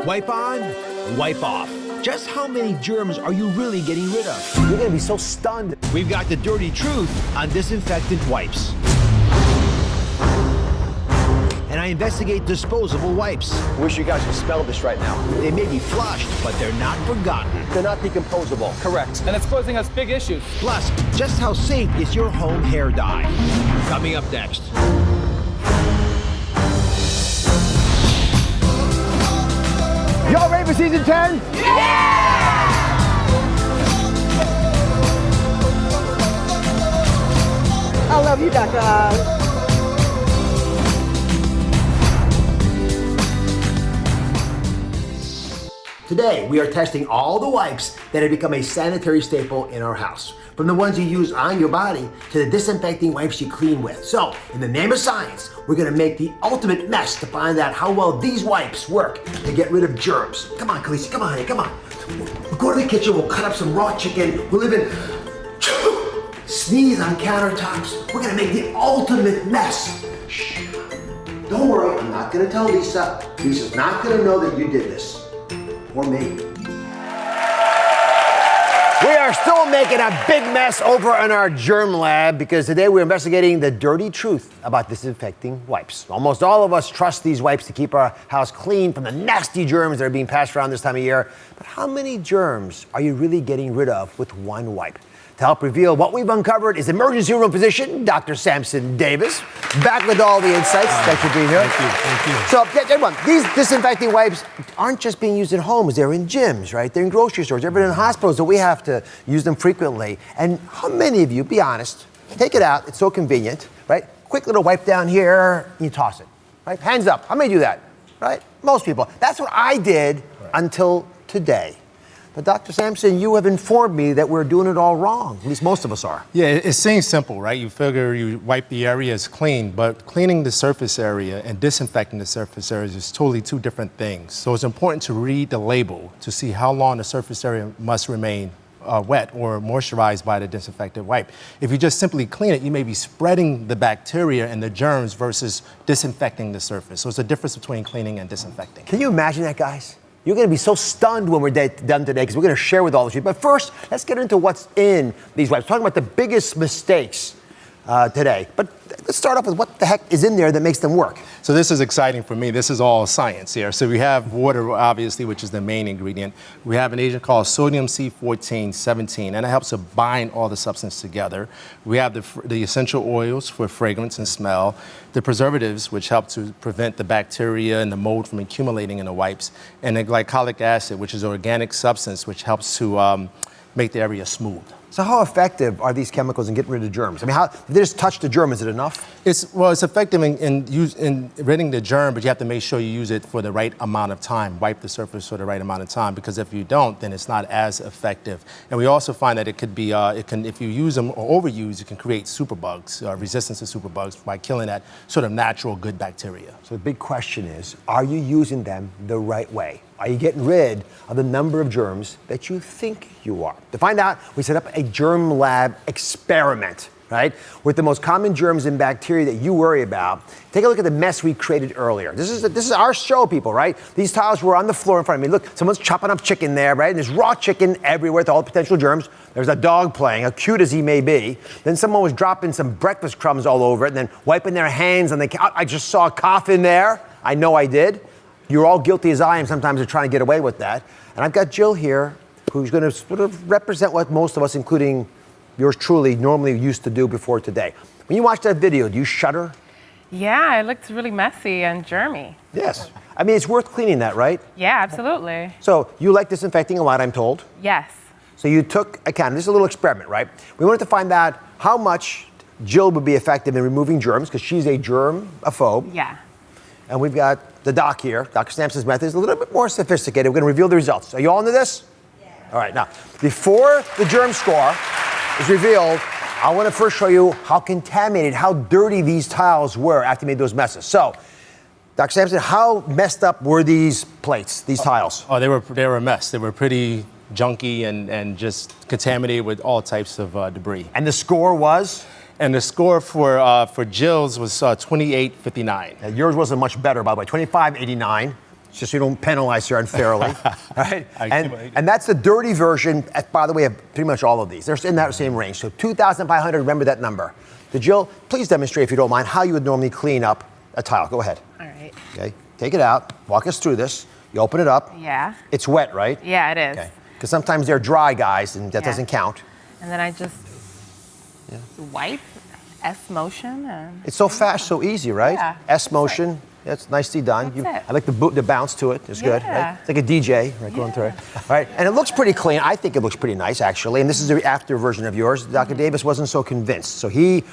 Wipe on, wipe off. Just how many germs are you really getting rid of? You're gonna be so stunned. We've got the dirty truth on disinfectant wipes. And I investigate disposable wipes. Wish you guys could smell this right now. They may be flushed, but they're not forgotten. They're not decomposable. Correct. And it's causing us big issues. Plus, just how safe is your home hair dye? Coming up next. Y'all ready for season 10? I love you, Dr. Oz. Today, we are testing all the wipes that have become a sanitary staple in our house. From the ones you use on your body to the disinfecting wipes you clean with. So, in the name of science, we're gonna make the ultimate mess to find out how well these wipes work to get rid of germs. Come on, Khaleesi, come on, honey, come on. We'll go to the kitchen, we'll cut up some raw chicken, we'll even sneeze on countertops. We're gonna make the ultimate mess. Shh. Don't worry, I'm not gonna tell Lisa. Lisa's not gonna know that you did this. Or me. We are still making a big mess over in our germ lab because today we're investigating the dirty truth about disinfecting wipes. Almost all of us trust these wipes to keep our house clean from the nasty germs that are being passed around this time of year. But how many germs are you really getting rid of with one wipe? To help reveal what we've uncovered is emergency room physician, Dr. Sampson Davis, back with all the insights. Thanks for being here. Thank you. So, everyone, these disinfecting wipes aren't just being used in homes. They're in gyms, right? They're in grocery stores. They're in hospitals, so we have to use them frequently. And how many of you, be honest, take it out, it's so convenient, right? Quick little wipe down here, you toss it, right? Hands up. How many do that, right? Most people. That's what I did until today. But Dr. Sampson, you have informed me that we're doing it all wrong. At least most of us are. Yeah, it seems simple, right? You figure you wipe the area as clean, but cleaning the surface area and disinfecting the surface areas is totally two different things. So it's important to read the label to see how long the surface area must remain wet or moisturized by the disinfectant wipe. If you just simply clean it, you may be spreading the bacteria and the germs versus disinfecting the surface. So it's a difference between cleaning and disinfecting. Can you imagine that, guys? You're going to be so stunned when we're done today because we're going to share with all of you. But first, let's get into what's in these wipes. We're talking about the biggest mistakes today. But let's start off with what the heck is in there that makes them work. So this is exciting for me. This is all science here. So we have water, obviously, which is the main ingredient. We have an agent called sodium C14-17, and it helps to bind all the substance together. We have the essential oils for fragrance and smell, the preservatives, which help to prevent the bacteria and the mold from accumulating in the wipes, and the glycolic acid, which is an organic substance, which helps to make the area smooth. So how effective are these chemicals in getting rid of germs? I mean, if they just touch the germ, is it enough? It's effective in ridding the germ, but you have to make sure you use it for the right amount of time. Wipe the surface for the right amount of time, because if you don't, then it's not as effective. And we also find that it could be, if you use them or overuse, it can create superbugs, resistance to superbugs by killing that sort of natural good bacteria. So the big question is, are you using them the right way? Are you getting rid of the number of germs that you think you are? To find out, we set up a germ lab experiment, right? With the most common germs and bacteria that you worry about. Take a look at the mess we created earlier. This is our show, people, right? These tiles were on the floor in front of me. Look, someone's chopping up chicken there, right? And there's raw chicken everywhere with all the potential germs. There's a dog playing, how cute as he may be. Then someone was dropping some breakfast crumbs all over it and then wiping their hands on the couch. I just saw a cough in there. I know I did. You're all guilty as I am sometimes of trying to get away with that. And I've got Jill here, who's going to sort of represent what most of us, including yours truly, normally used to do before today. When you watch that video, do you shudder? Yeah, it looks really messy and germy. Yes. I mean, it's worth cleaning that, right? Yeah, absolutely. So you like disinfecting a lot, I'm told. Yes. So you took account. This is a little experiment, right? We wanted to find out how much Jill would be effective in removing germs, because she's a germaphobe. Yeah. And we've got the doc here. Dr. Sampson's method is a little bit more sophisticated. We're going to reveal the results. Are you all into this? Yeah. All right. Now, before the germ score is revealed, I want to first show you how contaminated, how dirty these tiles were after you made those messes. So, Dr. Sampson, how messed up were these plates, these tiles? Oh, they were a mess. They were pretty junky and just contaminated with all types of debris. And the score was? And the score for Jill's was 28.59. Yours wasn't much better, by the way, 25.89. just so you don't penalize her unfairly. Right? I And that's the dirty version, by the way, of pretty much all of these. They're in that same range. So 2,500, remember that number. So Jill, please demonstrate, if you don't mind, how you would normally clean up a tile. Go ahead. All right. Okay, take it out, walk us through this. You open it up. Yeah. It's wet, right? Yeah, it is. Okay. Because sometimes they're dry, guys, and that Yeah. doesn't count. And then I just wipe, S motion, and It's so fast, so easy, right? Yeah, S motion. That's nicely done. That's it. I like the bounce to it. It's good. Yeah. Right? It's like a DJ, right, going through it. All right, and it looks pretty clean. I think it looks pretty nice, actually. And this is the after version of yours. Dr. Davis wasn't so convinced. So he,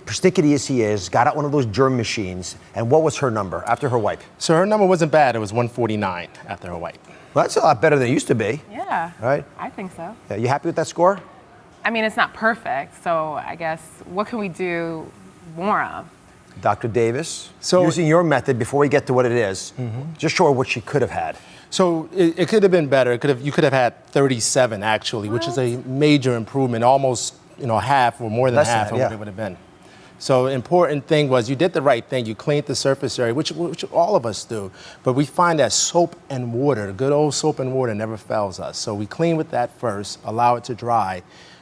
persnickety as he is, got out one of those germ machines. And what was her number after her wipe? So her number wasn't bad. It was 149 after her wipe. Well, that's a lot better than it used to be. yeah. Right. I think so. Yeah, you happy with that score? I mean, it's not perfect, so I guess what can we do more of? Dr. Davis, So- using your method before we get to what it is, just show her what she could have had. So it could have been better. You could have had 37 actually, which is a major improvement, almost half or more than Less than half that, of yeah. what it would have been. So important thing was you did the right thing. You cleaned the surface area, which all of us do. But we find that soap and water, good old soap and water, never fails us. So we clean with that first, allow it to dry.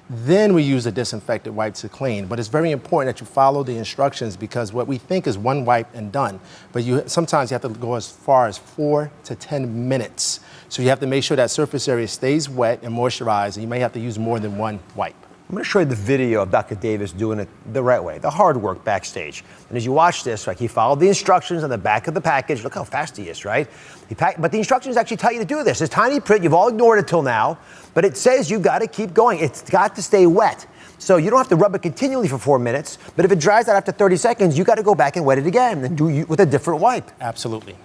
Then we use a disinfectant wipe to clean. But it's very important that you follow the instructions because what we think is one wipe and done. But sometimes you have to go as far as 4 to 10 minutes. So you have to make sure that surface area stays wet and moisturized, and you may have to use more than one wipe. I'm going to show you the video of Dr. Davis doing it the right way, the hard work backstage. And as you watch this, he followed the instructions on the back of the package. Look how fast he is, right? But the instructions actually tell you to do this. It's tiny print. You've all ignored it till now. But it says you've got to keep going. It's got to stay wet. So you don't have to rub it continually for 4 minutes. But if it dries out after 30 seconds, you got to go back and wet it again and do it with a different wipe. Absolutely.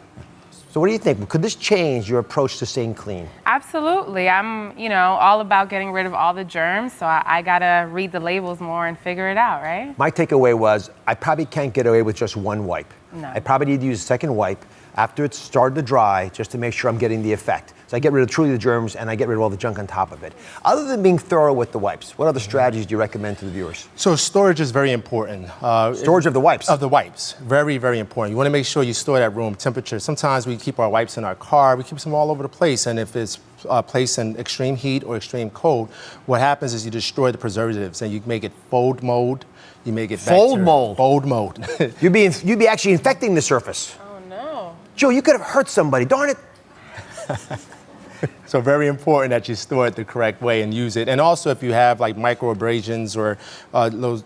So what do you think? Could this change your approach to staying clean? Absolutely. I'm, all about getting rid of all the germs, so I gotta read the labels more and figure it out, right? My takeaway was I probably can't get away with just one wipe. No. I probably need to use a second wipe after it's started to dry just to make sure I'm getting the effect. So I get rid of truly the germs and I get rid of all the junk on top of it. Other than being thorough with the wipes, what other strategies do you recommend to the viewers? So storage is very important. Storage of the wipes. Of the wipes. Very, very important. You want to make sure you store that room temperature. Sometimes we keep our wipes in our car. We keep them all over the place. And if it's placed in extreme heat or extreme cold, what happens is you destroy the preservatives and you make it fold mold. You make it Fold mold? Fold mold. You'd be actually infecting the surface. Oh, no. Joe, you could have hurt somebody. Darn it. So very important that you store it the correct way and use it. And also if you have like micro abrasions or those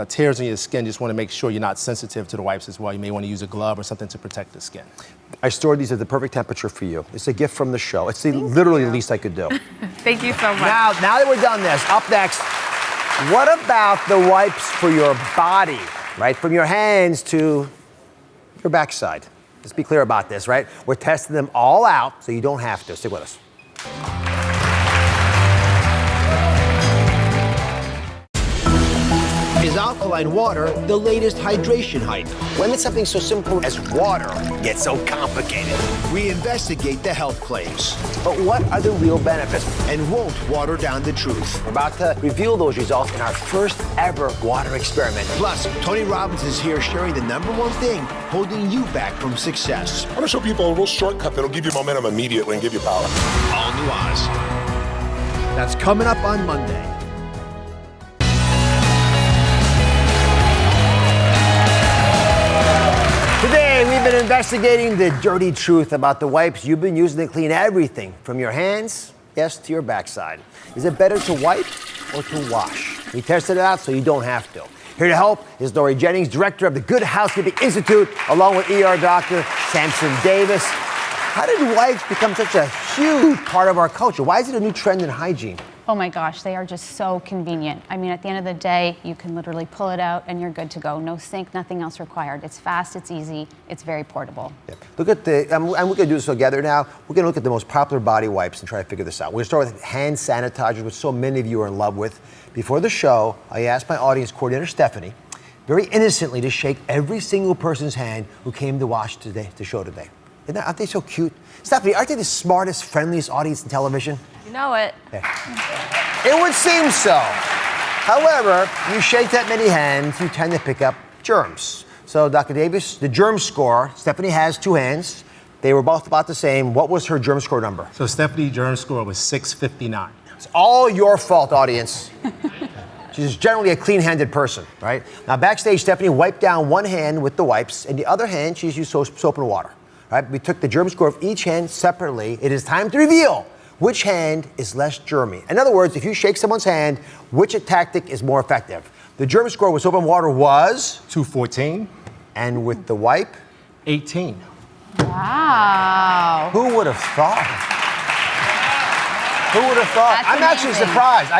tears in your skin, just want to make sure you're not sensitive to the wipes as well. You may want to use a glove or something to protect the skin. I stored these at the perfect temperature for you. It's a gift from the show. It's literally the least I could do. Thank you so much. Now that we're done this, up next, what about the wipes for your body, right? From your hands to your backside. Let's be clear about this, right? We're testing them all out, so you don't have to. Stick with us. Is alkaline water the latest hydration hype? When did something so simple as water get so complicated? We investigate the health claims But what are the real benefits? and won't water down the truth. We're about to reveal those results in our first ever water experiment. Plus, Tony Robbins is here sharing the #1 thing holding you back from success. I'm gonna show people a little shortcut that'll give you momentum immediately and give you power. All New Oz. That's coming up on Monday. Today, we've been investigating the dirty truth about the wipes you've been using to clean everything from your hands, yes, to your backside. Is it better to wipe or to wash? We tested it out so you don't have to. Here to help is Laurie Jennings, director of the Good Housekeeping Institute, along with ER doctor Sampson Davis. How did wipes become such a huge part of our culture? Why is it a new trend in hygiene? Oh my gosh, they are just so convenient. I mean, at the end of the day, you can literally pull it out and you're good to go. No sink, nothing else required. It's fast, it's easy, it's very portable. Yep. Look at and we're going to do this together now. We're going to look at the most popular body wipes and try to figure this out. We're going to start with hand sanitizers, which so many of you are in love with. Before the show, I asked my audience coordinator, Stephanie, very innocently to shake every single person's hand who came to watch today, the show today. Aren't they so cute? Stephanie, aren't they the smartest, friendliest audience in television? You know it. It would seem so. However, you shake that many hands, you tend to pick up germs. So, Dr. Davis, the germ score, Stephanie has 2 hands. They were both about the same. What was her germ score number? So Stephanie's germ score was 659. It's all your fault, audience. She's generally a clean-handed person, right? Now, backstage, Stephanie wiped down one hand with the wipes, and the other hand, she's used soap and water, right? We took the germ score of each hand separately. It is time to reveal which hand is less germy. In other words, if you shake someone's hand, which tactic is more effective? The germ score with soap and water was? 214. And with the wipe? 18. Wow. Who would have thought? Who would have thought? That's I'm actually amazing. surprised.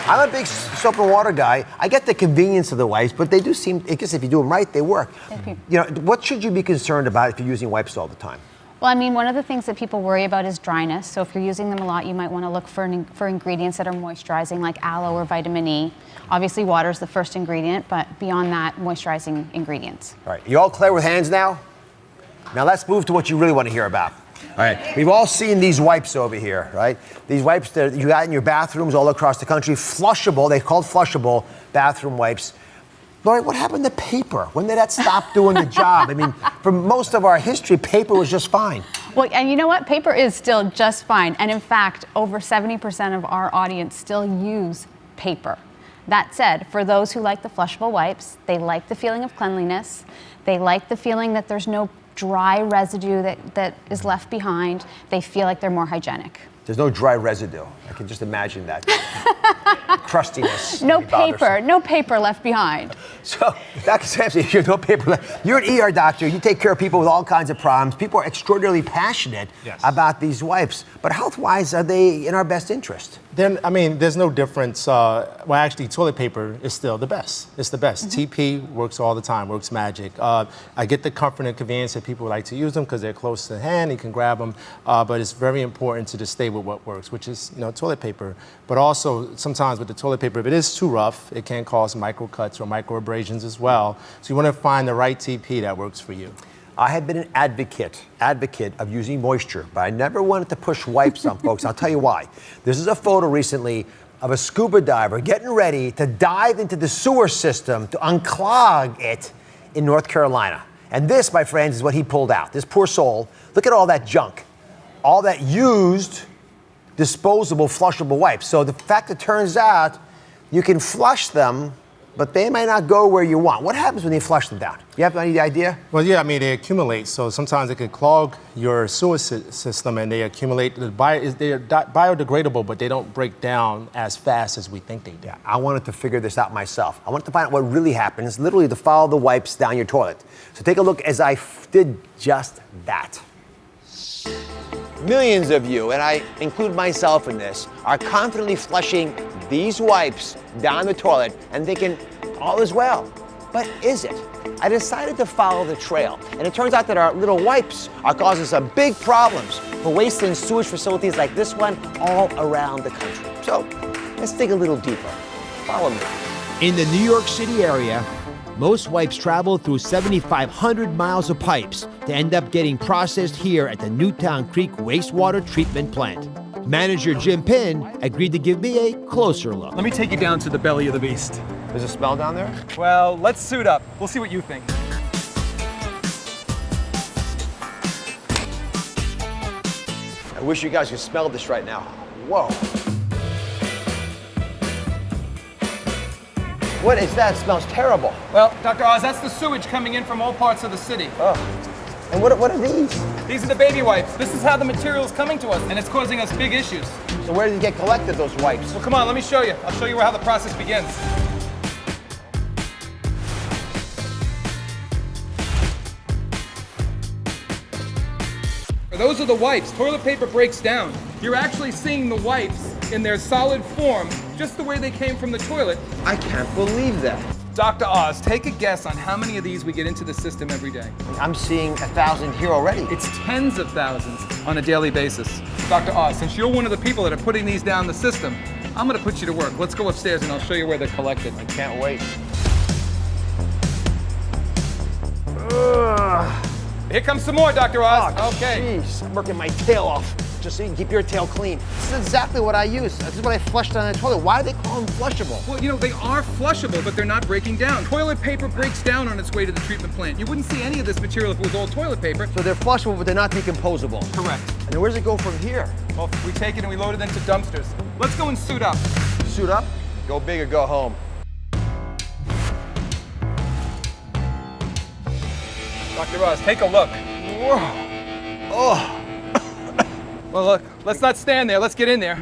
I'm a big soap and water guy. I get the convenience of the wipes, but they do seem, I guess if you do them right, they work. You know, what should you be concerned about if you're using wipes all the time? Well, I mean, one of the things that people worry about is dryness. So if you're using them a lot, you might want to look for ingredients that are moisturizing, like aloe or vitamin E. Obviously, water is the first ingredient, but beyond that, moisturizing ingredients. All right, you all clear with hands now? Now let's move to what you really want to hear about. All right, we've all seen these wipes over here, right? These wipes that you got in your bathrooms all across the country, flushable, they're called flushable bathroom wipes. Laurie, what happened to paper? When did that stop doing the job? I mean, for most of our history, paper was just fine. Well, and you know what? Paper is still just fine. And in fact, over 70% of our audience still use paper. That said, for those who like the flushable wipes, they like the feeling of cleanliness. They like the feeling that there's no dry residue that is left behind. They feel like they're more hygienic. There's no dry residue. I can just imagine that. Crustiness. No paper left behind. So, Dr. Sampson, you're no paper left. You're an ER doctor. You take care of people with all kinds of problems. People are extraordinarily passionate about these wipes. But health-wise, are they in our best interest? Then, I mean, there's no difference. Well, actually, toilet paper is still the best. It's the best. TP works all the time, works magic. I get the comfort and convenience that people like to use them because they're close to hand, you can grab them. But it's very important to just stay with what works, which is, toilet paper. But also, sometimes with the toilet paper, if it is too rough, it can cause micro cuts or micro abrasions as well. So you want to find the right TP that works for you. I have been an advocate of using moisture, but I never wanted to push wipes on folks. I'll tell you why. This is a photo recently of a scuba diver getting ready to dive into the sewer system to unclog it in North Carolina. And this, my friends, is what he pulled out. This poor soul. Look at all that junk. All that used, disposable, flushable wipes. So the fact it turns out you can flush them, but they may not go where you want. What happens when you flush them down? You have any idea? Well, yeah, I mean, they accumulate. So sometimes it can clog your sewer system and they accumulate. They're biodegradable, but they don't break down as fast as we think they do. Yeah, I wanted to figure this out myself. I wanted to find out what really happens, literally to follow the wipes down your toilet. So take a look as I did just that. Millions of you, and I include myself in this, are confidently flushing these wipes down the toilet and thinking, all is well. But is it? I decided to follow the trail, and it turns out that our little wipes are causing some big problems for waste in sewage facilities like this one all around the country. So let's dig a little deeper. Follow me. In the New York City area, most wipes travel through 7,500 miles of pipes to end up getting processed here at the Newtown Creek Wastewater Treatment Plant. Manager Jim Pinn agreed to give me a closer look. Let me take you down to the belly of the beast. There's a smell down there? Well, let's suit up. We'll see what you think. I wish you guys could smell this right now. Whoa. What is that? It smells terrible. Well, Dr. Oz, that's the sewage coming in from all parts of the city. Oh. And what are these? These are the baby wipes. This is how the material is coming to us, and it's causing us big issues. So where did you get collected, those wipes? Well, come on, let me show you. I'll show you how the process begins. Those are the wipes. Toilet paper breaks down. You're actually seeing the wipes in their solid form, just the way they came from the toilet. I can't believe that. Dr. Oz, take a guess on how many of these we get into the system every day. I'm seeing 1,000 here already. It's tens of thousands on a daily basis. Dr. Oz, since you're one of the people that are putting these down the system, I'm gonna put you to work. Let's go upstairs and I'll show you where they're collected. I can't wait. Ugh. Here comes some more, Dr. Oz. Oh, Okay. Jeez, I'm working my tail off just so you can keep your tail clean. This is exactly what I use. This is what I flushed down the toilet. Why do they call them flushable? Well, you know, they are flushable, but they're not breaking down. Toilet paper breaks down on its way to the treatment plant. You wouldn't see any of this material if it was old toilet paper. So they're flushable, but they're not decomposable. Correct. And then where does it go from here? Well, we take it and we load it into dumpsters. Let's go and suit up. Suit up, go big or go home. Dr. Oz, take a look. Whoa. Oh. Well, look, let's not stand there. Let's get in there.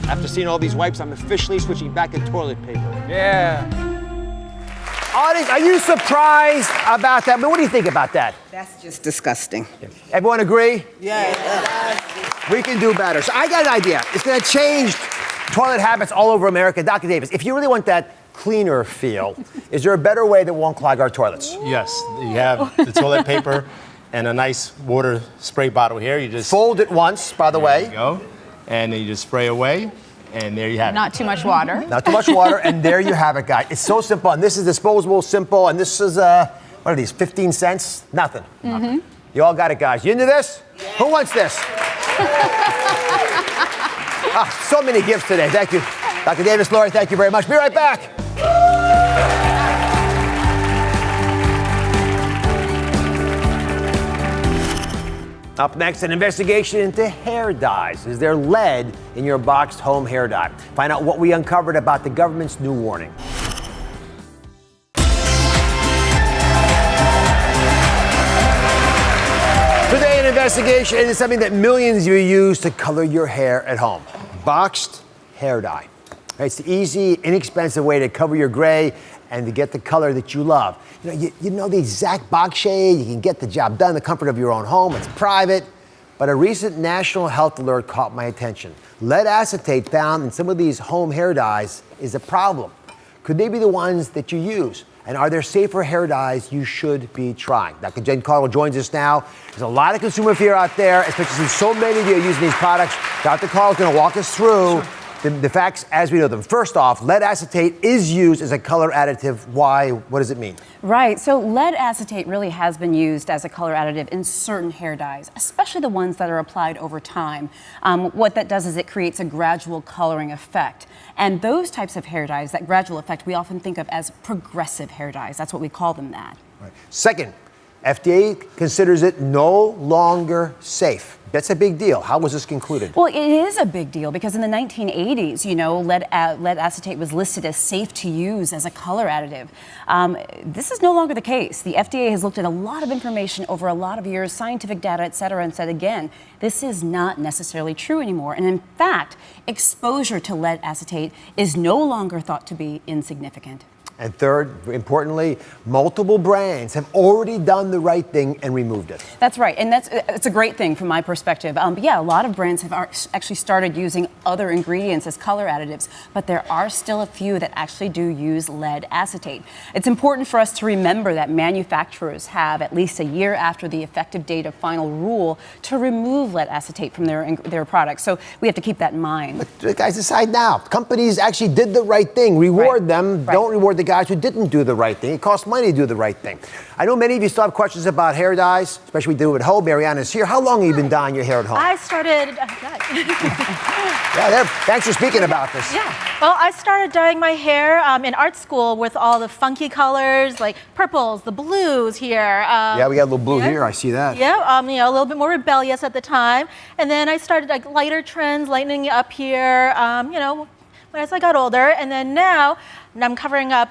After seeing all these wipes, I'm officially switching back to toilet paper. Yeah. Audience, are you surprised about that? I mean, what do you think about that? That's just disgusting. Everyone agree? Yeah. We can do better. So I got an idea. It's going to change toilet habits all over America. Dr. Davis, if you really want that cleaner feel, is there a better way that won't clog our toilets? Yes, you have the toilet paper and a nice water spray bottle here. You just Fold it once, by the way. There you go. And then you just spray away, and there you have it. Not too much water. Not too much water, and there you have it, guys. It's so simple, and this is disposable, simple, and this is, what are these, 15 cents? Nothing. Nothing. You all got it, guys. You into this? Yeah. Who wants this? So many gifts today. Thank you. Dr. Davis, Laurie, thank you very much. Be right back. Up next, an investigation into hair dyes. Is there lead in your boxed home hair dye? Find out what we uncovered about the government's new warning. Today, an investigation into something that millions of you use to color your hair at home. Boxed hair dye. It's the easy, inexpensive way to cover your gray and to get the color that you love. You know the exact box shade, you can get the job done in the comfort of your own home, it's private. But a recent national health alert caught my attention. Lead acetate found in some of these home hair dyes is a problem. Could they be the ones that you use? And are there safer hair dyes you should be trying? Dr. Jen Caudle joins us now. There's a lot of consumer fear out there, especially since so many of you are using these products. Dr. Caudle's going to walk us through the facts as we know them. First off, lead acetate is used as a color additive. Why? What does it mean? Right. So lead acetate really has been used as a color additive in certain hair dyes, especially the ones that are applied over time. What that does is it creates a gradual coloring effect. And those types of hair dyes, that gradual effect, we often think of as progressive hair dyes. That's what we call them that. Right. Second, FDA considers it no longer safe. That's a big deal. How was this concluded? Well, it is a big deal because in the 1980s, lead acetate was listed as safe to use as a color additive. This is no longer the case. The FDA has looked at a lot of information over a lot of years, scientific data, et cetera, and said, again, this is not necessarily true anymore. And in fact, exposure to lead acetate is no longer thought to be insignificant. And third, importantly, multiple brands have already done the right thing and removed it. That's right, and it's a great thing from my perspective. But yeah, a lot of brands have actually started using other ingredients as color additives, but there are still a few that actually do use lead acetate. It's important for us to remember that manufacturers have at least a year after the effective date of final rule to remove lead acetate from their products. So we have to keep that in mind. But guys, decide now. Companies actually did the right thing. Reward them. Right. Don't reward the guys who didn't do the right thing. It costs money to do the right thing. I know many of you still have questions about hair dyes, especially we do at home. Mariana's here. How long have you been dyeing your hair at home? I started. Thanks for speaking about this. Yeah. Well, I started dyeing my hair in art school with all the funky colors, like purples, the blues here. Yeah, we got a little blue here. I see that. Yeah. A little bit more rebellious at the time, and then I started like lighter trends, lightening up here. As I got older, and then now I'm covering up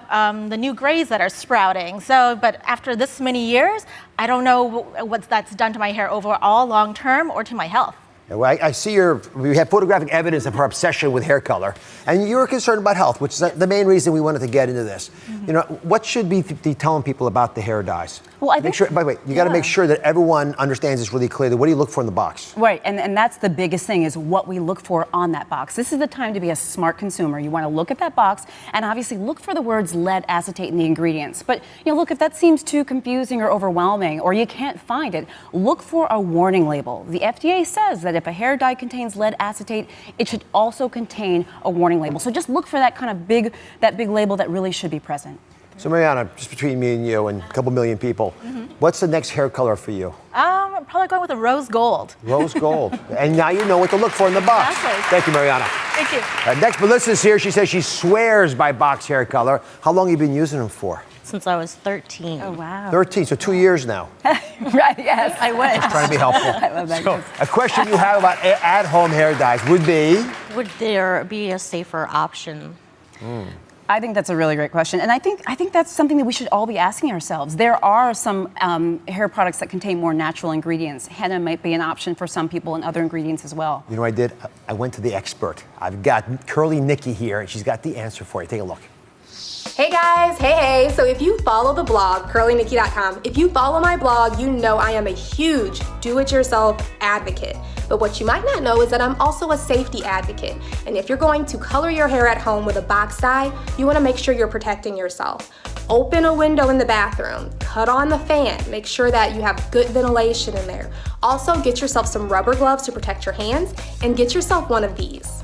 the new grays that are sprouting. But after this many years, I don't know what that's done to my hair overall, long term, or to my health. Well, I see we have photographic evidence of her obsession with hair color, and you were concerned about health, which is the main reason we wanted to get into this. Mm-hmm. What should be telling people about the hair dyes? Well, I think, by the way, you got to make sure that everyone understands this really clearly. What do you look for in the box? Right, and that's the biggest thing is what we look for on that box. This is the time to be a smart consumer. You want to look at that box and obviously look for the words lead acetate in the ingredients. But look, if that seems too confusing or overwhelming or you can't find it, look for a warning label. The FDA says that that if a hair dye contains lead acetate, it should also contain a warning label. So just look for that kind of big label that really should be present. So Mariana, just between me and you and a couple million people, what's the next hair color for you? I'm probably going with a rose gold. Rose gold. And now you know what to look for in the box. Exactly. Thank you, Mariana. Thank you. Next, Melissa's here. She says she swears by box hair color. How long have you been using them for? Since I was 13. Oh, wow. 13, so 2 years now. Right, yes. I wish. Trying to be helpful. I love that. So, a question you have about at-home hair dyes would be? Would there be a safer option? I think that's a really great question, and I think that's something that we should all be asking ourselves. There are some hair products that contain more natural ingredients. Henna might be an option for some people, and other ingredients as well. You know what I did? I went to the expert. I've got Curly Nikki here, and she's got the answer for you. Take a look. Hey guys, hey. So if you follow the blog, curlynikki.com, if you follow my blog, you know I am a huge do-it-yourself advocate. But what you might not know is that I'm also a safety advocate. And if you're going to color your hair at home with a box dye, you want to make sure you're protecting yourself. Open a window in the bathroom, cut on the fan, make sure that you have good ventilation in there. Also, get yourself some rubber gloves to protect your hands, and get yourself one of these.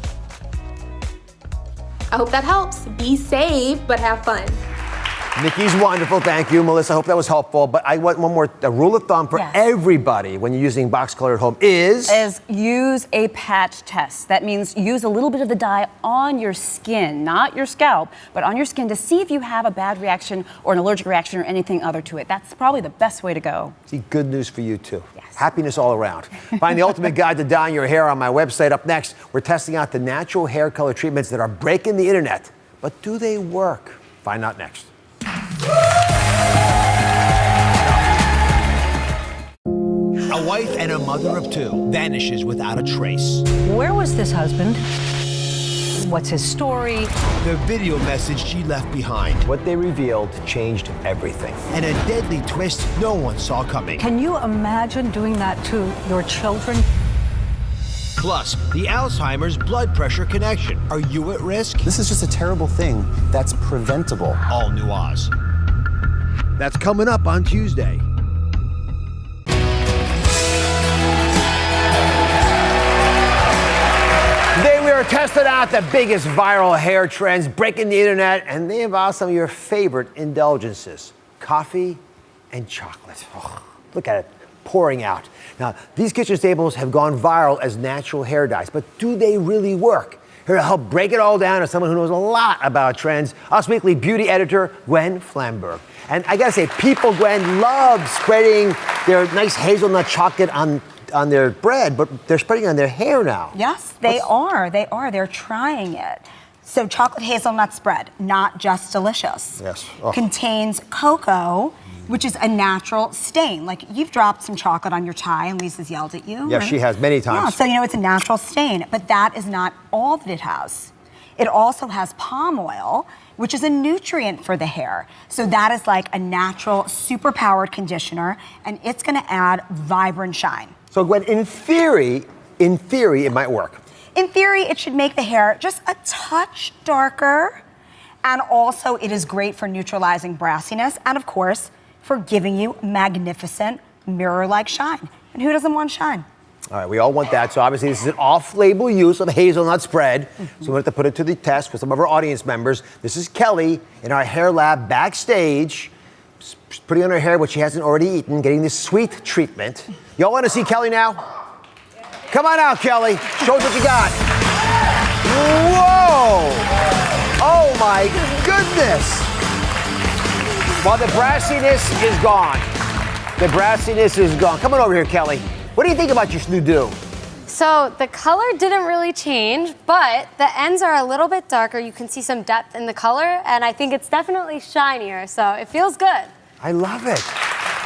I hope that helps. Be safe, but have fun. Nikki's wonderful, thank you. Melissa, I hope that was helpful. But I want one more, a rule of thumb for everybody when you're using box color at home is use a patch test. That means use a little bit of the dye on your skin, not your scalp, but on your skin to see if you have a bad reaction or an allergic reaction or anything other to it. That's probably the best way to go. See, good news for you too. Yes. Happiness all around. Find the ultimate guide to dyeing your hair on my website. Up next, we're testing out the natural hair color treatments that are breaking the internet. But do they work? Find out next. A wife and a mother of two vanishes without a trace. Where was this husband? What's his story? The video message she left behind. What they revealed changed everything. And a deadly twist no one saw coming. Can you imagine doing that to your children? Plus, the Alzheimer's blood pressure connection. Are you at risk? This is just a terrible thing that's preventable. All new Oz. That's coming up on Tuesday. Today we are testing out the biggest viral hair trends breaking the internet, and they involve some of your favorite indulgences. Coffee and chocolate. Oh, look at it, pouring out. Now, these kitchen staples have gone viral as natural hair dyes, but do they really work? Here to help break it all down is someone who knows a lot about trends, Us Weekly beauty editor, Gwen Flamberg. And I gotta say, people, Gwen, love spreading their nice hazelnut chocolate on their bread, but they're spreading it on their hair now. Yes, they are. They're trying it. So chocolate hazelnut spread, not just delicious. Yes. Contains cocoa, which is a natural stain. Like, you've dropped some chocolate on your tie and Lisa's yelled at you. Yeah, right? she has many times. Yeah, so you know it's a natural stain, but that is not all that it has. It also has palm oil, which is a nutrient for the hair. So that is like a natural, super-powered conditioner, and it's gonna add vibrant shine. So Gwen, in theory, it might work. In theory, it should make the hair just a touch darker, and also it is great for neutralizing brassiness, and of course, for giving you magnificent mirror-like shine. And who doesn't want shine? All right, we all want that. So obviously this is an off-label use of hazelnut spread. So we have to put it to the test with some of our audience members. This is Kelly in our hair lab backstage, putting on her hair what she hasn't already eaten, getting this sweet treatment. Y'all want to see Kelly now? Come on out, Kelly. Show us what you got. Whoa! Oh my goodness! Well, the brassiness is gone. The brassiness is gone. Come on over here, Kelly. What do you think about your new do? So the color didn't really change, but the ends are a little bit darker. You can see some depth in the color, and I think it's definitely shinier, so it feels good. I love it.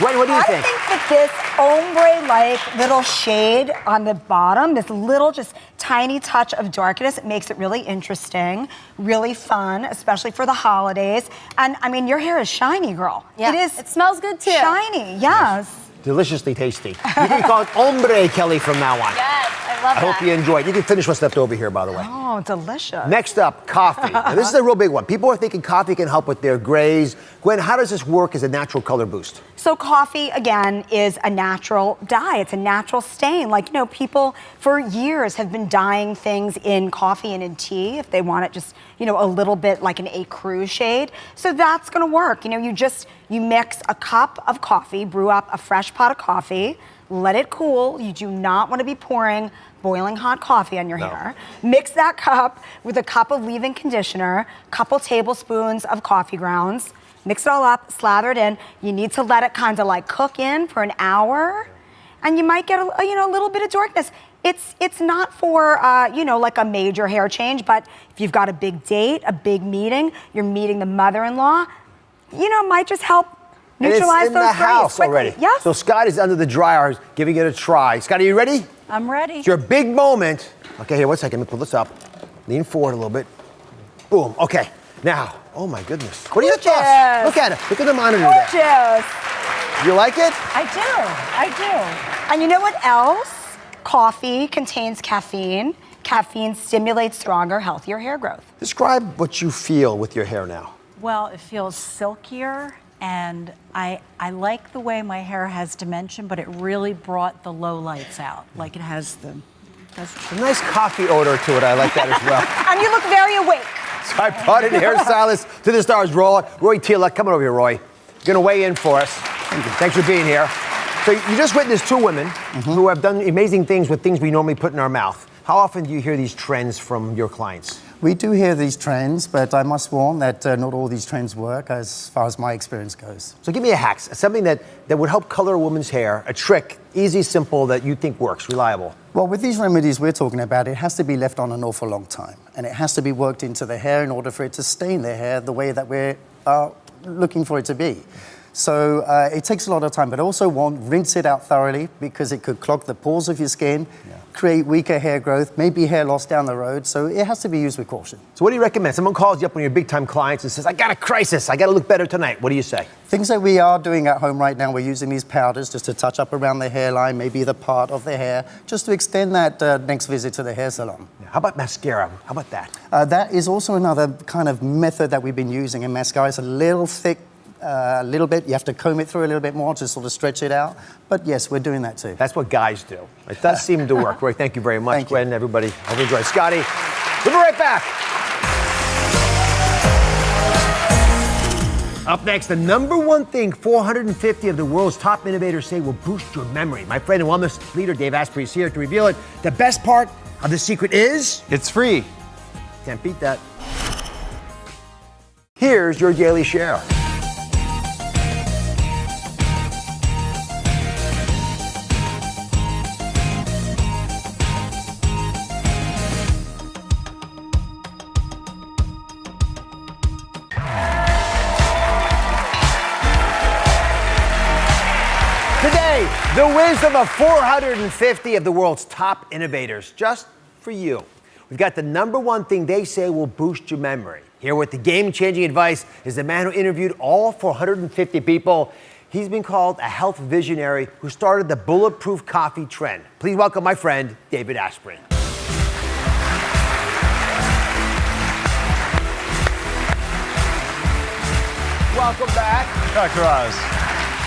What do you think? I think that this ombre-like little shade on the bottom, this little just tiny touch of darkness, it makes it really interesting, really fun, especially for the holidays. And I mean, your hair is shiny, girl. Yeah, it is. It smells good too. Shiny, yes. Deliciously tasty. You can call it ombre, Kelly, from now on. Yes, I love that. I hope you enjoyed. You can finish what's left over here, by the way. Oh, delicious. Next up, coffee. Now, this is a real big one. People are thinking coffee can help with their grays. Gwen, how does this work as a natural color boost? So coffee, again, is a natural dye. It's a natural stain. Like, people for years have been dyeing things in coffee and in tea if they want it just, a little bit like an ecru shade. So that's gonna work. You mix a cup of coffee, brew up a fresh pot of coffee, let it cool. You do not wanna be pouring boiling hot coffee on your hair. Mix that cup with a cup of leave-in conditioner, couple tablespoons of coffee grounds, mix it all up, slather it in. You need to let it kind of like cook in for an hour, and you might get a little bit of darkness. It's not for like a major hair change, but if you've got a big date, a big meeting, you're meeting the mother-in-law, it might just help neutralize those those in the house already. Yes. So Scott is under the dryer, giving it a try. Scott, are you ready? I'm ready. It's your big moment. Okay, here, 1 second. Let me pull this up. Lean forward a little bit. Boom. Okay. Now, oh my goodness. What are your thoughts? Look at it. Look at the monitor there. Gorgeous. You like it? I do. And you know what else? Coffee contains caffeine. Caffeine stimulates stronger, healthier hair growth. Describe what you feel with your hair now. Well, it feels silkier, and I like the way my hair has dimension, but it really brought the low lights out. Like it has the... A nice coffee odor to it. I like that as well. And you look very awake. So I brought in hairstylist to the stars, Roy Teeluck. Come on over here, Roy. You're going to weigh in for us. Thank you. Thanks for being here. So you just witnessed two women who have done amazing things with things we normally put in our mouth. How often do you hear these trends from your clients? We do hear these trends, but I must warn that not all these trends work as far as my experience goes. So give me a hack, something that would help color a woman's hair, a trick, easy, simple, that you think works, reliable. Well, with these remedies we're talking about, it has to be left on an awful long time, and it has to be worked into the hair in order for it to stain the hair the way that we're looking for it to be. So it takes a lot of time, but also rinse it out thoroughly because it could clog the pores of your skin, create weaker hair growth, maybe hair loss down the road. So it has to be used with caution. So what do you recommend? Someone calls you up, one of your big time clients, and says, I got a crisis, I got to look better tonight. What do you say? Things that we are doing at home right now, we're using these powders just to touch up around the hairline, maybe the part of the hair, just to extend that next visit to the hair salon. Yeah. How about mascara? How about that? That is also another kind of method that we've been using, and mascara is a little thick, a little bit. You have to comb it through a little bit more to sort of stretch it out. But yes, we're doing that too. That's what guys do. It does seem to work. Roy, thank you very much. Thank you. Gwen, everybody. Hope you enjoy. Scotty, we'll be right back. Up next, the number one thing 450 of the world's top innovators say will boost your memory. My friend and wellness leader, Dave Asprey, is here to reveal it. The best part of the secret is... it's free. Can't beat that. Here's your daily share. Today, the wisdom of 450 of the world's top innovators, just for you. We've got the number one thing they say will boost your memory. Here with the game-changing advice is the man who interviewed all 450 people. He's been called a health visionary who started the bulletproof coffee trend. Please welcome my friend, David Asprey. Welcome back. Dr. Oz.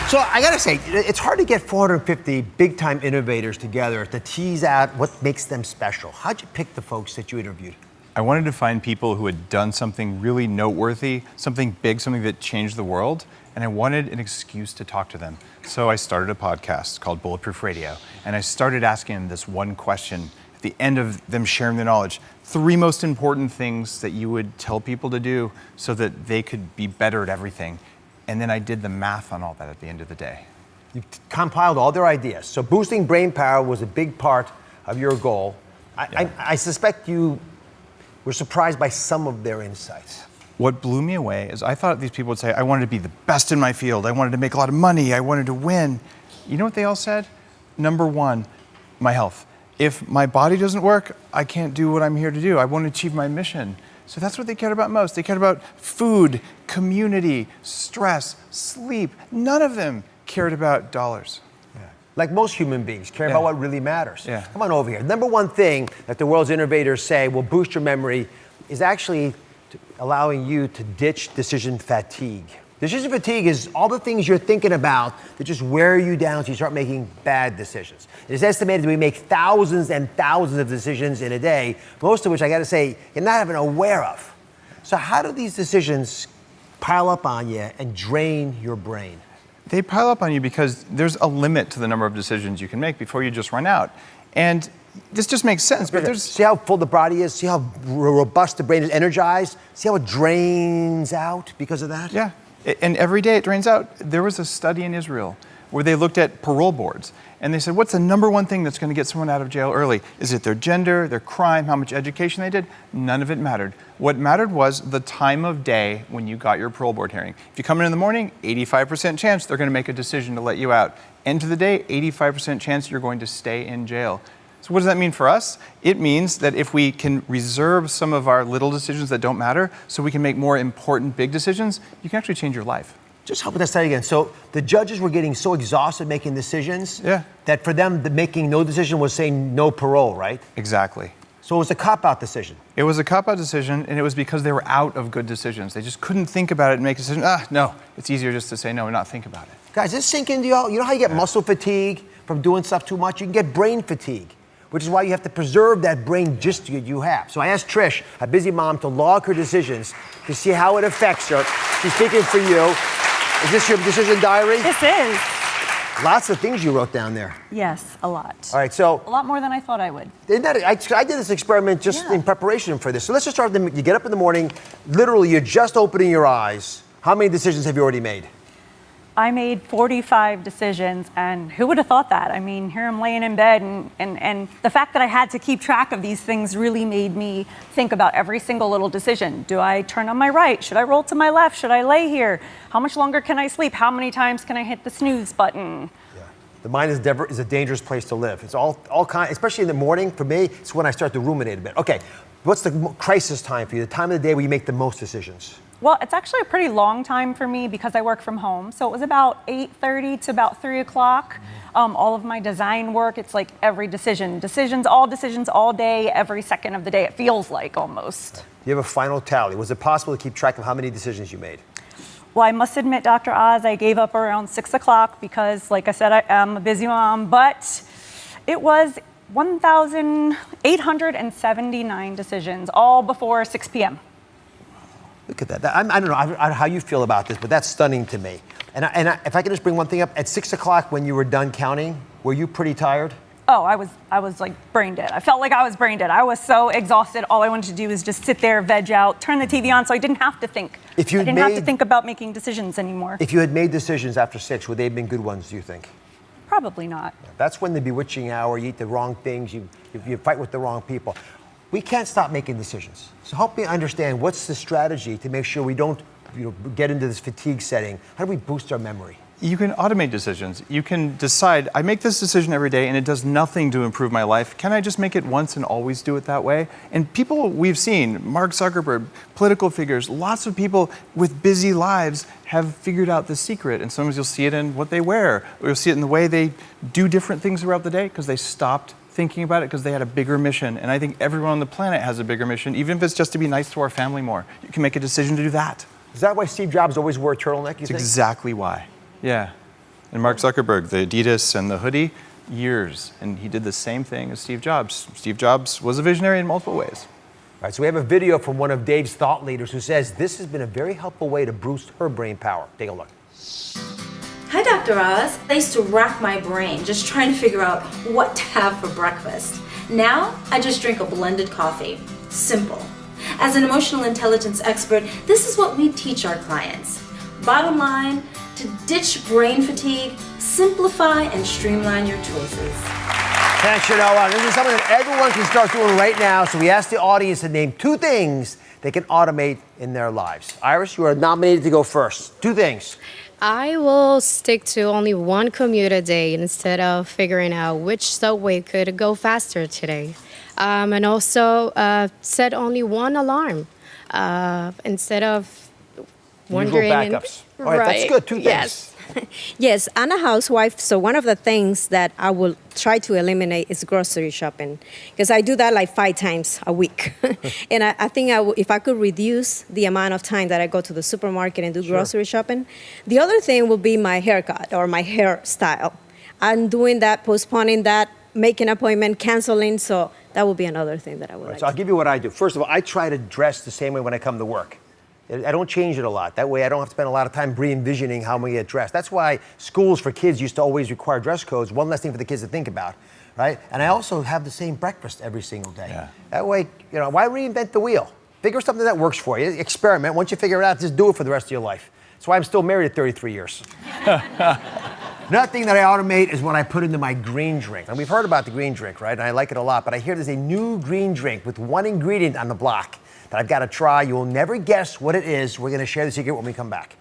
So I gotta say, it's hard to get 450 big-time innovators together to tease out what makes them special. How'd you pick the folks that you interviewed? I wanted to find people who had done something really noteworthy, something big, something that changed the world, and I wanted an excuse to talk to them. So I started a podcast called Bulletproof Radio, and I started asking them this one question at the end of them sharing their knowledge. 3 most important things that you would tell people to do so that they could be better at everything. And then I did the math on all that at the end of the day. You compiled all their ideas. So boosting brain power was a big part of your goal. I suspect you were surprised by some of their insights. What blew me away is I thought these people would say, I wanted to be the best in my field. I wanted to make a lot of money. I wanted to win. You know what they all said? Number one, my health. If my body doesn't work, I can't do what I'm here to do. I won't achieve my mission. So that's what they cared about most. They cared about food, community, stress, sleep. None of them cared about dollars. Yeah. Like most human beings, care about what really matters. Yeah. Come on over here. Number one thing that the world's innovators say will boost your memory is actually allowing you to ditch decision fatigue. Decision fatigue is all the things you're thinking about that just wear you down so you start making bad decisions. It is estimated that we make thousands and thousands of decisions in a day, most of which I got to say you're not even aware of. So how do these decisions pile up on you and drain your brain? They pile up on you because there's a limit to the number of decisions you can make before you just run out. And this just makes sense, but there's... See how full the body is? See how robust the brain is, energized? See how it drains out because of that? Yeah, and every day it drains out. There was a study in Israel where they looked at parole boards, and they said, what's the number one thing that's going to get someone out of jail early? Is it their gender, their crime, how much education they did? None of it mattered. What mattered was the time of day when you got your parole board hearing. If you come in the morning, 85% chance they're going to make a decision to let you out. End of the day, 85% chance you're going to stay in jail. So what does that mean for us? It means that if we can reserve some of our little decisions that don't matter so we can make more important big decisions, you can actually change your life. Just help with that study again. So the judges were getting so exhausted making decisions that for them, making no decision was saying no parole, right? Exactly. So it was a cop-out decision. It was a cop-out decision, and it was because they were out of good decisions. They just couldn't think about it and make a decision. No, it's easier just to say no and not think about it. Guys, this sink into y'all. You know how you get muscle fatigue from doing stuff too much? You can get brain fatigue, which is why you have to preserve that brain gist you have. So I asked Trish, a busy mom, to log her decisions to see how it affects her. She's speaking for you. Is this your decision diary? This is. Lots of things you wrote down there. Yes, a lot. All right, so. A lot more than I thought I would. I did this experiment just in preparation for this. So let's just start with you get up in the morning, literally you're just opening your eyes. How many decisions have you already made? I made 45 decisions, and who would have thought that? I mean, here I'm laying in bed, and the fact that I had to keep track of these things really made me think about every single little decision. Do I turn on my right? Should I roll to my left? Should I lay here? How much longer can I sleep? How many times can I hit the snooze button? Yeah. The mind is a dangerous place to live. It's all kind, especially in the morning. For me, it's when I start to ruminate a bit. Okay, what's the crisis time for you? The time of the day where you make the most decisions? Well, it's actually a pretty long time for me because I work from home. So it was about 8:30 to about 3 o'clock. All of my design work, it's like every decisions all day, every second of the day. It feels like almost. You have a final tally. Was it possible to keep track of how many decisions you made? Well, I must admit, Dr. Oz, I gave up around 6 o'clock because, like I said, I am a busy mom, but it was 1,879 decisions, all before 6 p.m. Look at that. I don't know how you feel about this, but that's stunning to me. And if I could just bring one thing up, at 6 o'clock when you were done counting, were you pretty tired? Oh, I was like brain dead. I felt like I was brain dead. I was so exhausted. All I wanted to do was just sit there, veg out, turn the TV on, so I didn't have to think. I didn't have to think about making decisions anymore. If you had made decisions after 6, would they have been good ones, do you think? Probably not. That's when the bewitching hour, you eat the wrong things, you fight with the wrong people. We can't stop making decisions. So help me understand, what's the strategy to make sure we don't get into this fatigue setting? How do we boost our memory? You can automate decisions. You can decide, I make this decision every day and it does nothing to improve my life. Can I just make it once and always do it that way? And people we've seen, Mark Zuckerberg, political figures, lots of people with busy lives have figured out the secret. And sometimes you'll see it in what they wear, or you'll see it in the way they do different things throughout the day because they stopped thinking about it because they had a bigger mission. And I think everyone on the planet has a bigger mission, even if it's just to be nice to our family more. You can make a decision to do that. Is that why Steve Jobs always wore a turtleneck, you think? Exactly why. Yeah. And Mark Zuckerberg, the Adidas and the hoodie, years. And he did the same thing as Steve Jobs. Steve Jobs was a visionary in multiple ways. All right, so we have a video from one of Dave's thought leaders who says this has been a very helpful way to boost her brain power. Take a look. Hi, Dr. Oz. I used to rack my brain just trying to figure out what to have for breakfast. Now, I just drink a blended coffee. Simple. As an emotional intelligence expert, this is what we teach our clients. Bottom line, to ditch brain fatigue, simplify and streamline your choices. Thanks, Chanel. This is something that everyone can start doing right now. So we asked the audience to name 2 things they can automate in their lives. Iris, you are nominated to go first. 2 things. I will stick to only one commute a day instead of figuring out which subway could go faster today. And also set only one alarm instead of wondering. Usual backups. All right, that's good. 2 things. Yes. Yes, I'm a housewife, so one of the things that I will try to eliminate is grocery shopping, because I do that like 5 times a week. And I think if I could reduce the amount of time that I go to the supermarket and do grocery shopping. The other thing will be my haircut or my hairstyle. I'm doing that, postponing that, making an appointment, canceling, so that will be another thing that I would like. So I'll give you what I do. First of all, I try to dress the same way when I come to work. I don't change it a lot. That way I don't have to spend a lot of time re-envisioning how I'm going to get dressed. That's why schools for kids used to always require dress codes. One less thing for the kids to think about, right? And I also have the same breakfast every single day. Yeah. That way, why reinvent the wheel? Figure something that works for you. Experiment. Once you figure it out, just do it for the rest of your life. That's why I'm still married at 33 years. Another thing that I automate is when I put into my green drink. And we've heard about the green drink, right? And I like it a lot. But I hear there's a new green drink with one ingredient on the block that I've got to try. You will never guess what it is. We're going to share the secret when we come back.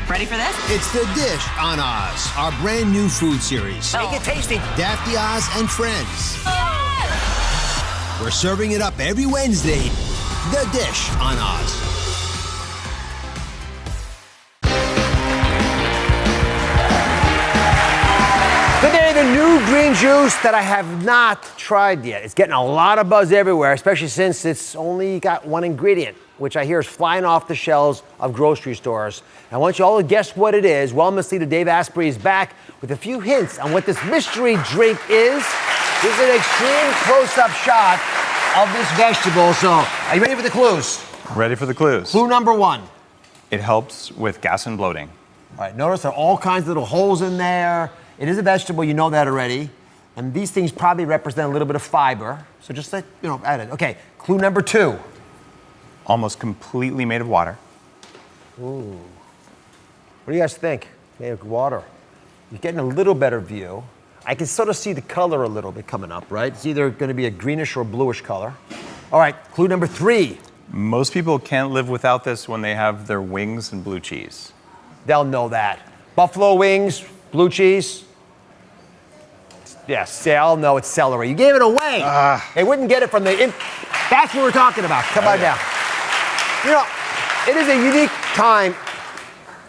Ready for this? It's The Dish on Oz, our brand new food series. Make it tasty. Daphne Oz and Friends. We're serving it up every Wednesday. The Dish on Oz. Today, the new green juice that I have not tried yet. It's getting a lot of buzz everywhere, especially since it's only got one ingredient, which I hear is flying off the shelves of grocery stores. I want you all to guess what it is. Wellness leader Dave Asprey is back with a few hints on what this mystery drink is. This is an extreme close-up shot of this vegetable. So, are you ready for the clues? Ready for the clues. Clue number 1. It helps with gas and bloating. All right, notice there are all kinds of little holes in there. It is a vegetable, you know that already. And these things probably represent a little bit of fiber. So just add it. Okay, clue number 2. Almost completely made of water. Ooh. What do you guys think? Made of water. You're getting a little better view. I can sort of see the color a little bit coming up, right? It's either going to be a greenish or bluish color. All right, clue number 3. Most people can't live without this when they have their wings and blue cheese. They'll know that. Buffalo wings, blue cheese. Yes, they all know it's celery. You gave it away. They wouldn't get it from the... That's what we're talking about. Come on down. It is a unique time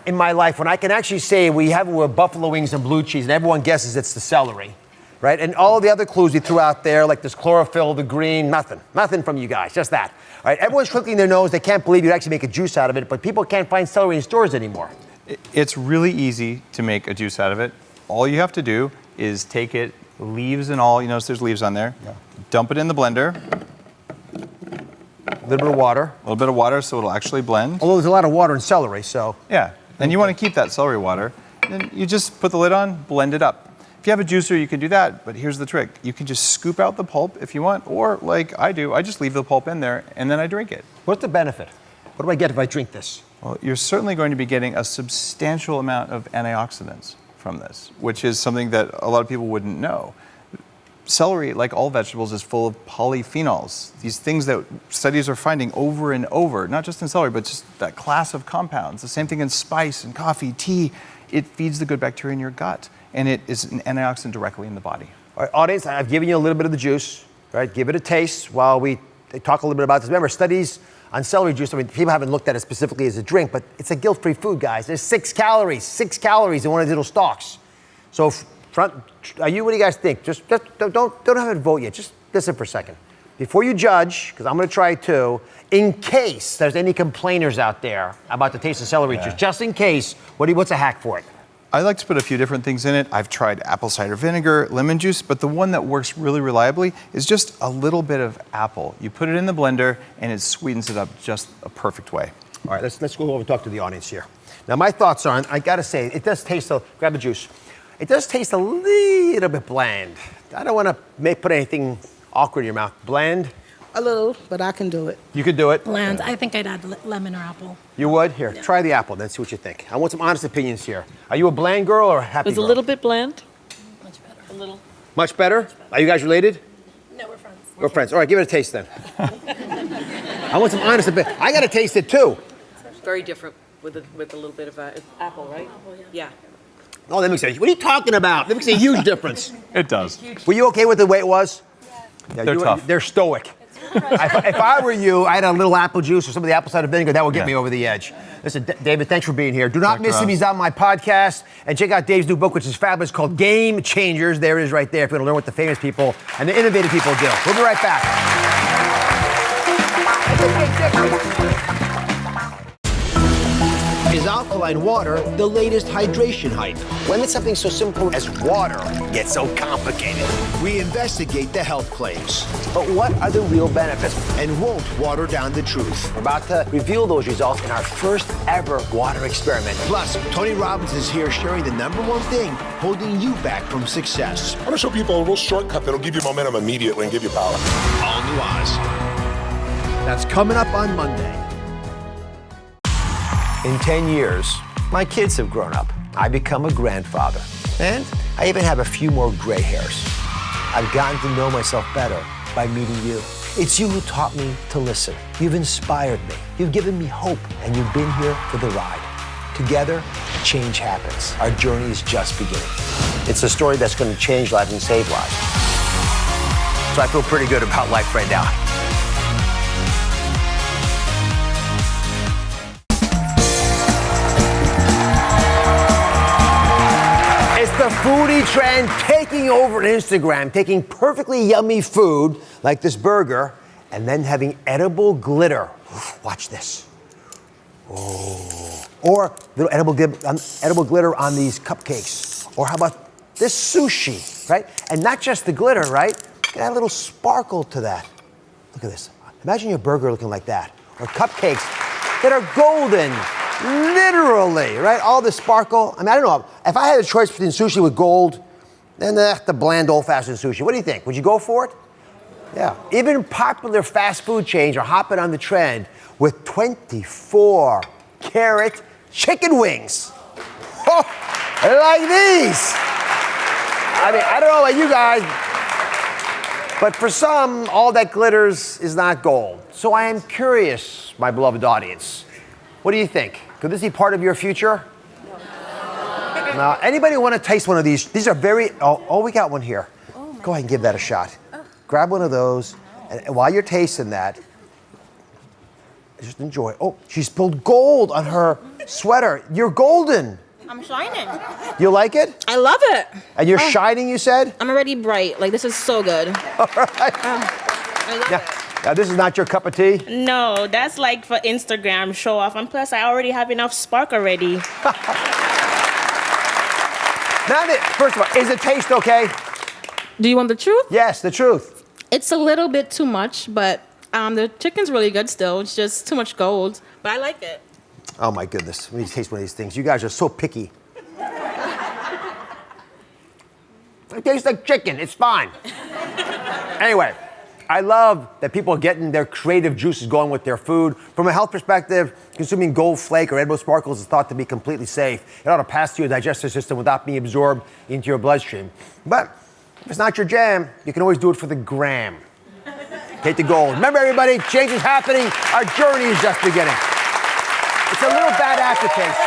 in my life when I can actually say we have buffalo wings and blue cheese, and everyone guesses it's the celery, right? And all the other clues we threw out there, like this chlorophyll, the green, nothing from you guys, just that. All right, everyone's twinkling their nose. They can't believe you'd actually make a juice out of it, but people can't find celery in stores anymore. It's really easy to make a juice out of it. All you have to do is take it, leaves and all. You notice there's leaves on there. Yeah. Dump it in the blender. A little bit of water. A little bit of water so it'll actually blend. Although there's a lot of water in celery, so. Yeah, and you want to keep that celery water. Then you just put the lid on, blend it up. If you have a juicer, you can do that, but here's the trick. You can just scoop out the pulp if you want, or like I do, I just leave the pulp in there and then I drink it. What's the benefit? What do I get if I drink this? Well, you're certainly going to be getting a substantial amount of antioxidants from this, which is something that a lot of people wouldn't know. Celery, like all vegetables, is full of polyphenols, these things that studies are finding over and over, not just in celery, but just that class of compounds. The same thing in spice and coffee, tea. It feeds the good bacteria in your gut, and it is an antioxidant directly in the body. All right, audience, I've given you a little bit of the juice, right? Give it a taste while we talk a little bit about this. Remember, studies on celery juice, I mean, people haven't looked at it specifically as a drink, but it's a guilt-free food, guys. There's 6 calories in one of these little stalks. So what do you guys think? Just don't have it vote yet. Just listen for a second. Before you judge, because I'm going to try it too, in case there's any complainers out there about the taste of celery juice, just in case, what's a hack for it? I like to put a few different things in it. I've tried apple cider vinegar, lemon juice, but the one that works really reliably is just a little bit of apple. You put it in the blender and it sweetens it up just a perfect way. All right, let's go over and talk to the audience here. Now, my thoughts are, I got to say, it does taste, grab the juice. It does taste a little bit bland. I don't want to put anything awkward in your mouth. Bland? A little, but I can do it. You could do it? Bland. I think I'd add lemon or apple. You would? Here, try the apple, then see what you think. I want some honest opinions here. Are you a bland girl or a happy girl? It's a little bit bland. Much better. A little. Much better? Are you guys related? No, we're friends. We're friends. All right, give it a taste then. I want some honest opinions. I got to taste it too. It's very different with a little bit of apple, right? Apple, yeah. Oh, that makes sense. What are you talking about? That makes a huge difference. It does. Were you okay with the way it was? Yeah, They're tough. They're stoic. If I were you, I'd add a little apple juice or some of the apple cider vinegar. That would get me over the edge. Listen, David, thanks for being here. Do not miss him. He's on my podcast. And check out Dave's new book, which is fabulous, called Game Changers. There it is right there if you want to learn what the famous people and the innovative people do. We'll be right back. Is alkaline water the latest hydration hype? When did something so simple as water get so complicated? We investigate the health claims. But what are the real benefits? And won't water down the truth. We're about to reveal those results in our first ever water experiment. Plus, Tony Robbins is here sharing the #1 thing holding you back from success. I'm gonna show people a little shortcut that'll give you momentum immediately and give you power. All New Oz. That's coming up on Monday. In 10 years, my kids have grown up. I become a grandfather. And I even have a few more gray hairs. I've gotten to know myself better by meeting you. It's you who taught me to listen. You've inspired me. You've given me hope. And you've been here for the ride. Together, change happens. Our journey is just beginning. It's a story that's going to change lives and save lives. So I feel pretty good about life right now. The foodie trend taking over Instagram, taking perfectly yummy food like this burger and then having edible glitter. Watch this. Oh. Or little edible glitter on these cupcakes. Or how about this sushi, right? And not just the glitter, right? Add a little sparkle to that. Look at this. Imagine your burger looking like that. Or cupcakes that are golden. Literally, right? All the sparkle. I mean, I don't know. If I had a choice between sushi with gold and the bland old-fashioned sushi, what do you think? Would you go for it? Yeah. Even popular fast food chains are hopping on the trend with 24-karat chicken wings. Oh, like these. I mean, I don't know about you guys, but for some, all that glitters is not gold. So I am curious, my beloved audience. What do you think? Could this be part of your future? No. Anybody want to taste one of these? These are very, we got one here. Go ahead and give that a shot. Grab one of those, and while you're tasting that, just enjoy. Oh, she spilled gold on her sweater. You're golden. I'm shining. You like it? I love it. And you're shining, you said? I'm already bright. Like, this is so good. All right. I love it. Now, this is not your cup of tea? No, that's like for Instagram show off. And plus, I already have enough spark already. Now, first of all, is the taste okay? Do you want the truth? Yes, the truth. It's a little bit too much, but the chicken's really good still. It's just too much gold, but I like it. Oh, my goodness. Let me taste one of these things. You guys are so picky. It tastes like chicken. It's fine. Anyway. I love that people are getting their creative juices going with their food. From a health perspective, consuming gold flake or edible sparkles is thought to be completely safe. It ought to pass through your digestive system without being absorbed into your bloodstream. But if it's not your jam, you can always do it for the gram. Take the gold. Remember, everybody, change is happening. Our journey is just beginning. It's a little bad aftertaste.